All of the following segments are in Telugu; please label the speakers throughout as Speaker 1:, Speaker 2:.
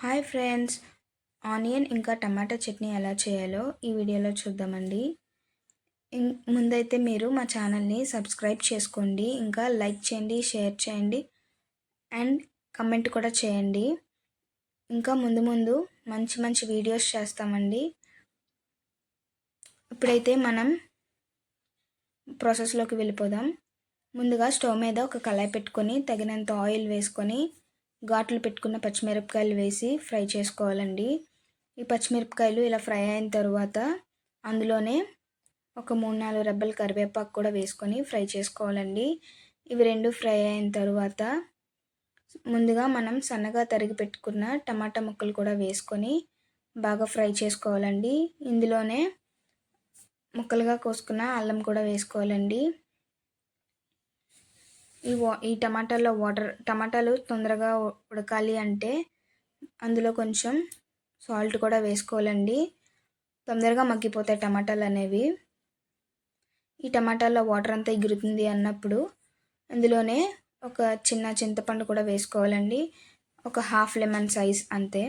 Speaker 1: హాయ్ ఫ్రెండ్స్, ఆనియన్ ఇంకా టమాటా చట్నీ ఎలా చేయాలో ఈ వీడియోలో చూద్దామండి. ముందైతే మీరు మా ఛానల్ని సబ్స్క్రైబ్ చేసుకోండి, ఇంకా లైక్ చేయండి, షేర్ చేయండి అండ్ కమెంట్ కూడా చేయండి. ఇంకా ముందు ముందు మంచి మంచి వీడియోస్ చేస్తామండి. ఇప్పుడైతే మనం ప్రాసెస్లోకి వెళ్ళిపోదాం. ముందుగా స్టవ్ మీద ఒక కళాయి పెట్టుకొని తగినంత ఆయిల్ వేసుకొని ఘాట్లు పెట్టుకున్న పచ్చిమిరపకాయలు వేసి ఫ్రై చేసుకోవాలండి. ఈ పచ్చిమిరపకాయలు ఇలా ఫ్రై అయిన తర్వాత అందులోనే ఒక 3-4 రెబ్బలు కరివేపాకు కూడా వేసుకొని ఫ్రై చేసుకోవాలండి. ఇవి రెండు ఫ్రై అయిన తర్వాత ముందుగా మనం సన్నగా తరిగి పెట్టుకున్న టమాటా ముక్కలు కూడా వేసుకొని బాగా ఫ్రై చేసుకోవాలండి. ఇందులోనే ముక్కలుగా కోసుకున్న అల్లం కూడా వేసుకోవాలండి. ఈ టమాటాలు తొందరగా ఉడకాలి అంటే అందులో కొంచెం సాల్ట్ కూడా వేసుకోవాలండి. తొందరగా మగ్గిపోతాయి టమాటాలు అనేవి. ఈ టమాటాల్లో వాటర్ అంతా ఎగురుతుంది అన్నప్పుడు అందులోనే ఒక చిన్న చింతపండు కూడా వేసుకోవాలండి. ఒక హాఫ్ లెమన్ సైజ్ అంతే,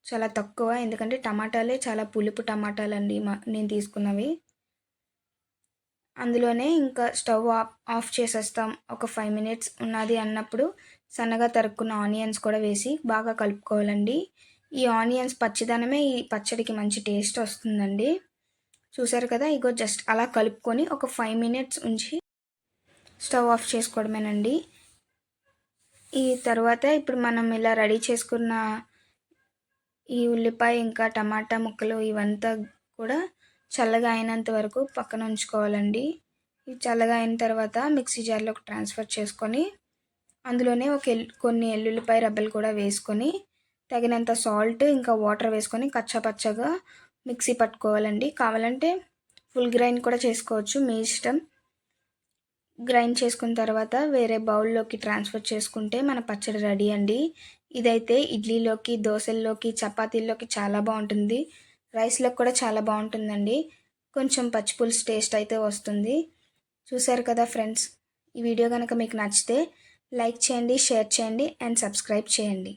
Speaker 1: చాలా తక్కువ, ఎందుకంటే టమాటాలే చాలా పులుపు టమాటాలండి నేను తీసుకున్నవి. అందులోనే ఇంకా స్టవ్ ఆఫ్ చేసేస్తాం. ఒక 5 మినిట్స్ ఉన్నది అన్నప్పుడు సన్నగా తరుక్కున్న ఆనియన్స్ కూడా వేసి బాగా కలుపుకోవాలండి. ఈ ఆనియన్స్ పచ్చిదనమే ఈ పచ్చడికి మంచి టేస్ట్ వస్తుందండి. చూసారు కదా, ఇగో జస్ట్ అలా కలుపుకొని ఒక 5 మినిట్స్ ఉంచి స్టవ్ ఆఫ్ చేసుకోవడమేనండి. ఈ తర్వాత ఇప్పుడు మనం ఇలా రెడీ చేసుకున్న ఈ ఉల్లిపాయ ఇంకా టమాటా ముక్కలు ఇవంతా కూడా చల్లగా అయినంత వరకు పక్కన ఉంచుకోవాలండి. ఇది చల్లగా అయిన తర్వాత మిక్సీ జార్లోకి ట్రాన్స్ఫర్ చేసుకొని అందులోనే కొన్ని ఎల్లుల్లిపాయ రెబ్బలు కూడా వేసుకొని తగినంత సాల్ట్ ఇంకా వాటర్ వేసుకొని కచ్చాపచ్చగా మిక్సీ పట్టుకోవాలండి. కావాలంటే ఫుల్ గ్రైండ్ కూడా చేసుకోవచ్చు, మీ ఇష్టం. గ్రైండ్ చేసుకున్న తర్వాత వేరే బౌల్లోకి ట్రాన్స్ఫర్ చేసుకుంటే మన పచ్చడి రెడీ అండి. ఇదైతే ఇడ్లీలోకి, దోశల్లోకి, చపాతీల్లోకి చాలా బాగుంటుంది. రైస్లోకి కూడా చాలా బాగుంటుందండి. కొంచెం పచ్చిపులుసు టేస్ట్ అయితే వస్తుంది. చూసారు కదా ఫ్రెండ్స్, ఈ వీడియో కనుక మీకు నచ్చితే లైక్ చేయండి, షేర్ చేయండి అండ్ సబ్స్క్రైబ్ చేయండి.